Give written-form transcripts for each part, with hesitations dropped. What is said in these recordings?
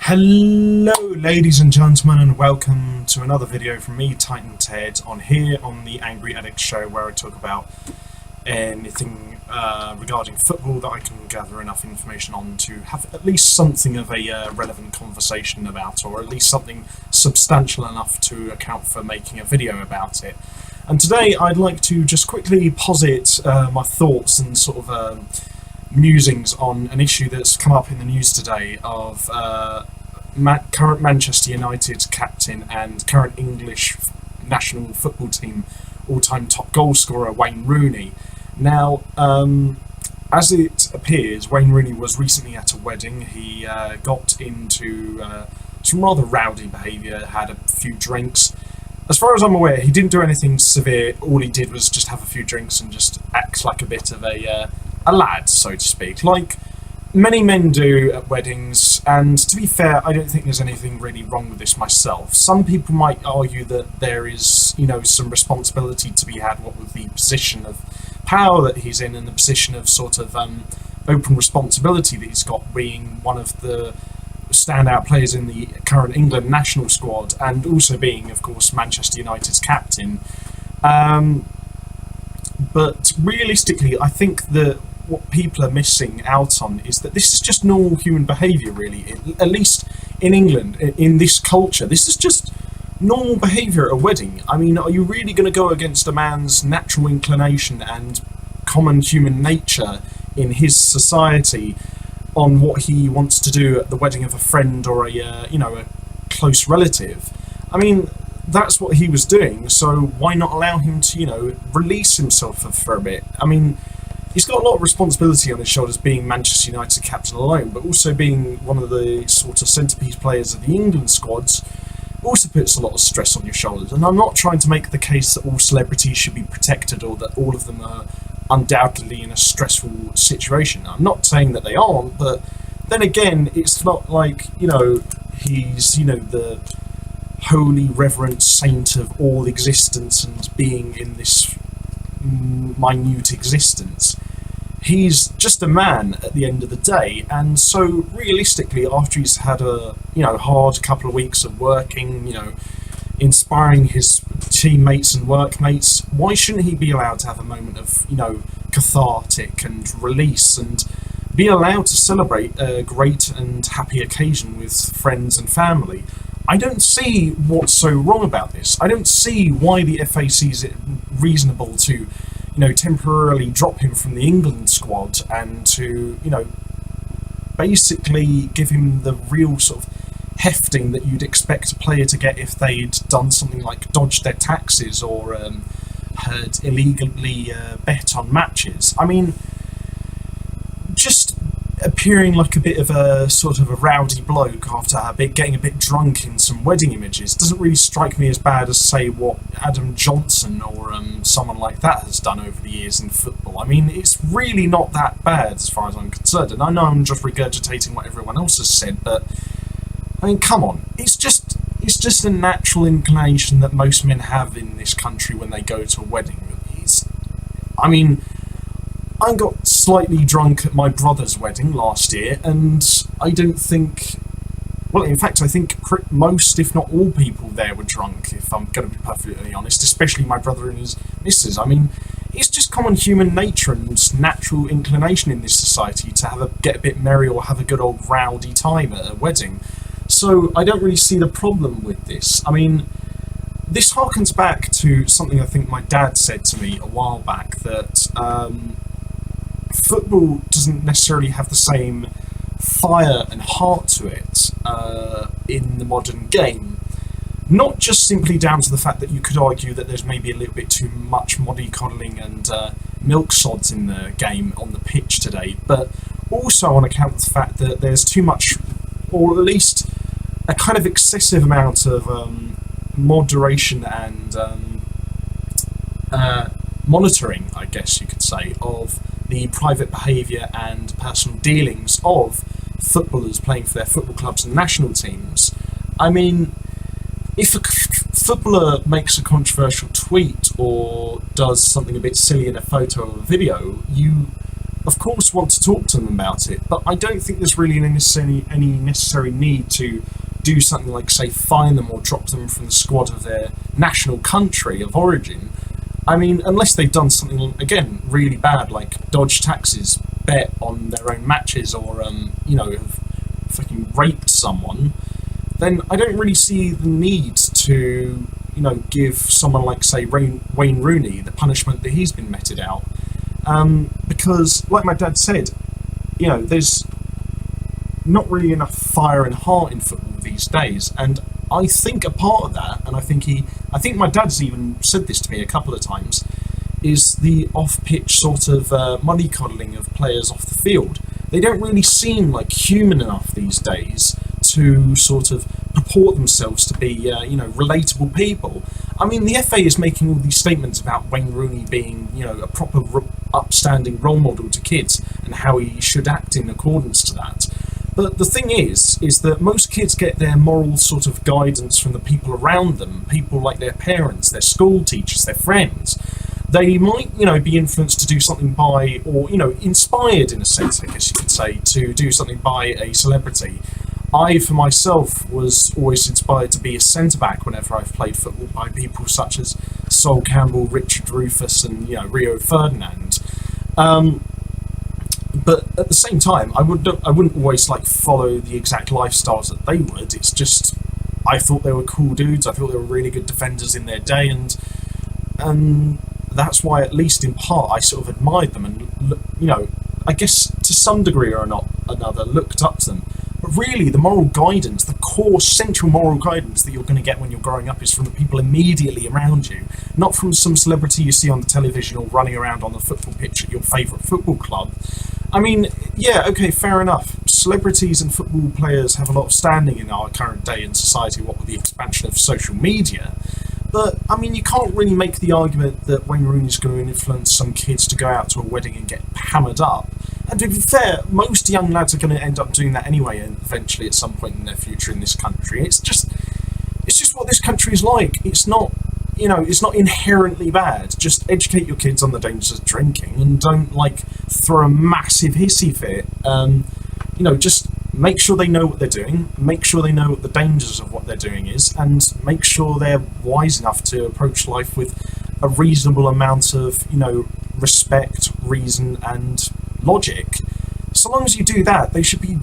Hello ladies and gentlemen, and welcome to another video from me, Titan Ted, on the Angry Addict show, where I talk about anything regarding football that I can gather enough information on to have at least something of a relevant conversation about, or at least something substantial enough to account for making a video about it. And today I'd like to just quickly posit my thoughts and sort of musings on an issue that's come up in the news today of current Manchester United captain and current English national football team all-time top goal scorer Wayne Rooney. Now, as it appears, Wayne Rooney was recently at a wedding. He got into some rather rowdy behaviour, had a few drinks. As far as I'm aware, he didn't do anything severe. All he did was just have a few drinks and just act like a bit of a lad, so to speak, like many men do at weddings. And to be fair, I don't think there's anything really wrong with this myself. Some people might argue that there is, some responsibility to be had, what with the position of power that he's in and the position of sort of open responsibility that he's got, being one of the standout players in the current England national squad and also being, of course, Manchester United's captain. But realistically, I think that what people are missing out on is that this is just normal human behaviour, really. At least in England, in this culture, this is just normal behaviour at a wedding. I mean, are you really going to go against a man's natural inclination and common human nature in his society on what he wants to do at the wedding of a friend or a close relative? I mean, that's what he was doing, so why not allow him to, release himself for a bit? I mean, he's got a lot of responsibility on his shoulders, being Manchester United captain alone, but also being one of the sort of centrepiece players of the England squads also puts a lot of stress on your shoulders. And I'm not trying to make the case that all celebrities should be protected or that all of them are undoubtedly in a stressful situation. I'm not saying that they aren't, but then again, it's not like, he's, the holy reverent saint of all existence and being in this minute existence. He's just a man at the end of the day, and so realistically, after he's had a hard couple of weeks of working, inspiring his teammates and workmates, why shouldn't he be allowed to have a moment of cathartic and release and be allowed to celebrate a great and happy occasion with friends and family? I don't see what's so wrong about this. I don't see why the FA sees it reasonable to temporarily drop him from the England squad and to basically give him the real sort of hefting that you'd expect a player to get if they'd done something like dodged their taxes or had illegally bet on matches. I mean, just appearing like a bit of a sort of a rowdy bloke after getting a bit drunk in some wedding images doesn't really strike me as bad as, say, what Adam Johnson or someone like that has done over the years in football. I mean, it's really not that bad as far as I'm concerned, and I know I'm just regurgitating what everyone else has said, but I mean, come on, it's just a natural inclination that most men have in this country when they go to a wedding. I got slightly drunk at my brother's wedding last year, and I don't think... Well, in fact, I think most, if not all people there were drunk, if I'm going to be perfectly honest, especially my brother and his missus. I mean, it's just common human nature and natural inclination in this society to get a bit merry or have a good old rowdy time at a wedding. So I don't really see the problem with this. I mean, this harkens back to something I think my dad said to me a while back, that football doesn't necessarily have the same fire and heart to it in the modern game. Not just simply down to the fact that you could argue that there's maybe a little bit too much mollycoddling and milk sods in the game on the pitch today, but also on account of the fact that there's too much, or at least a kind of excessive amount of moderation and monitoring, I guess you could say, of the private behaviour and personal dealings of footballers playing for their football clubs and national teams. I mean, if a footballer makes a controversial tweet or does something a bit silly in a photo or a video, you of course, want to talk to them about it, but I don't think there's really any necessary need to do something like, say, fine them or drop them from the squad of their national country of origin. I mean, unless they've done something, again, really bad, like dodge taxes, bet on their own matches, or, have fucking raped someone, then I don't really see the need to, give someone like, say, Wayne Rooney the punishment that he's been meted out. Because, like my dad said, there's not really enough fire and heart in football these days, and I think a part of that, and I think my dad's even said this to me a couple of times, is the off-pitch sort of mollycoddling of players off the field. They don't really seem like human enough these days to sort of purport themselves to be, relatable people. I mean, the FA is making all these statements about Wayne Rooney being, a proper upstanding role model to kids and how he should act in accordance to that. But the thing is that most kids get their moral sort of guidance from the people around them, people like their parents, their school teachers, their friends. They might, be influenced to do something by, or, inspired in a sense, I guess you could say, to do something by a celebrity. I, for myself, was always inspired to be a centre-back whenever I've played football by people such as Sol Campbell, Richard Rufus and, Rio Ferdinand. But at the same time, I wouldn't always follow the exact lifestyles that they would. It's just, I thought they were cool dudes. I thought they were really good defenders in their day, and that's why, at least in part, I sort of admired them and, I guess to some degree or not another, looked up to them. But really, the moral guidance, the core central moral guidance that you're going to get when you're growing up is from the people immediately around you, not from some celebrity you see on the television or running around on the football pitch at your favourite football club. I mean, yeah, okay, fair enough. Celebrities and football players have a lot of standing in our current day in society, what with the expansion of social media. But, I mean, you can't really make the argument that Wayne Rooney's going to influence some kids to go out to a wedding and get hammered up. And to be fair, most young lads are going to end up doing that anyway, and eventually at some point in their future in this country. It's just what this country is like. It's not, it's not inherently bad. Just educate your kids on the dangers of drinking and don't, throw a massive hissy fit. Just make sure they know what they're doing, make sure they know what the dangers of what they're doing is, and make sure they're wise enough to approach life with a reasonable amount of, respect, reason, and logic. So long as you do that, they should be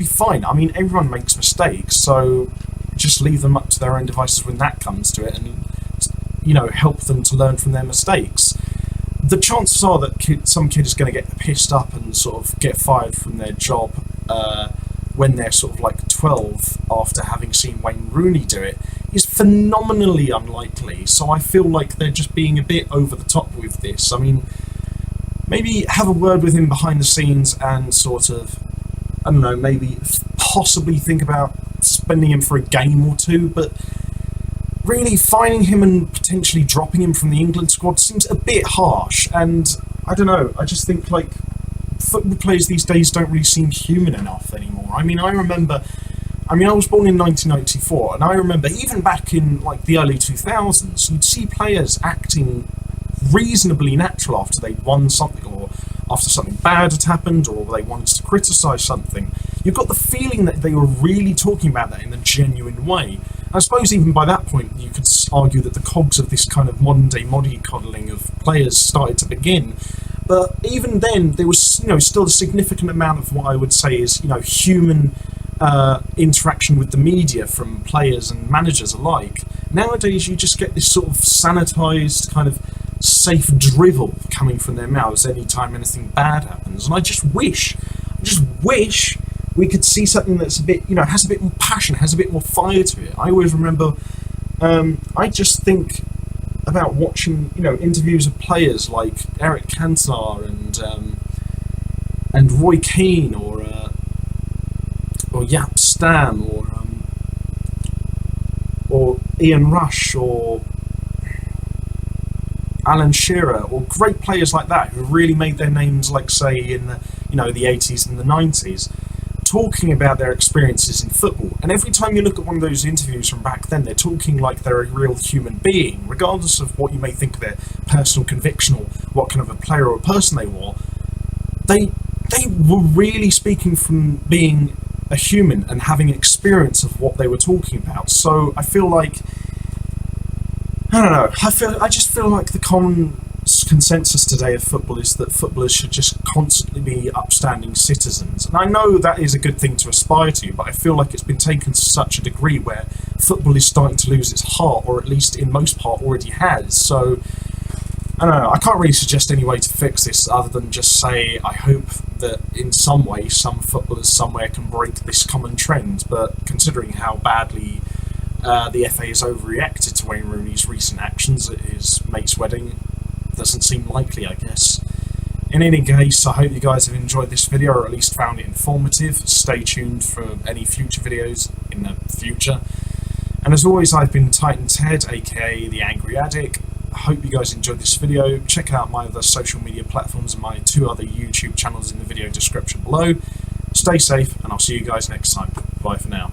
fine. I mean, everyone makes mistakes, so just leave them up to their own devices when that comes to it, and help them to learn from their mistakes. The chances are that some kid is going to get pissed up and sort of get fired from their job when they're sort of 12 after having seen Wayne Rooney do it is phenomenally unlikely. So I feel like they're just being a bit over the top with this. I mean, maybe have a word with him behind the scenes and sort of, I don't know, maybe possibly think about suspending him for a game or two, but really fining him and potentially dropping him from the England squad seems a bit harsh. And I don't know, I just think football players these days don't really seem human enough anymore. I mean, I was born in 1994, and I remember even back in the early 2000s, you'd see players acting reasonably natural after they'd won something, or after something bad had happened, or they wanted to criticise something. You got the feeling that they were really talking about that in a genuine way. I suppose even by that point you could argue that the cogs of this kind of modern day mollycoddling of players started to begin. But even then, there was still a significant amount of what I would say is human interaction with the media from players and managers alike. Nowadays, you just get this sort of sanitised kind of safe drivel coming from their mouths anytime anything bad happens. And I just wish we could see something that's a bit, has a bit more passion, has a bit more fire to it. I always remember, I just think about watching, interviews of players like Eric Cantona and Roy Keane or Jaap Stam or Ian Rush or Alan Shearer, or great players like that who really made their names, say in the the 80s and the 90s, talking about their experiences in football. And every time you look at one of those interviews from back then, they're talking like they're a real human being, regardless of what you may think of their personal conviction or what kind of a player or person they were. they were really speaking from being a human and having experience of what they were talking about. So I feel like, I don't know, I just feel like the common consensus today of football is that footballers should just constantly be upstanding citizens. And I know that is a good thing to aspire to, but I feel like it's been taken to such a degree where football is starting to lose its heart, or at least in most part already has. So I don't know, I can't really suggest any way to fix this other than just say I hope that in some way some footballers somewhere can break this common trend. But considering how badly the FA has overreacted to Wayne Rooney's recent actions at his mate's wedding, doesn't seem likely, I guess. In any case, I hope you guys have enjoyed this video, or at least found it informative. Stay tuned for any future videos in the future. And as always, I've been Titan Ted, aka the Angry Addick. I hope you guys enjoyed this video. Check out my other social media platforms and my 2 other YouTube channels in the video description below. Stay safe, and I'll see you guys next time. Bye for now.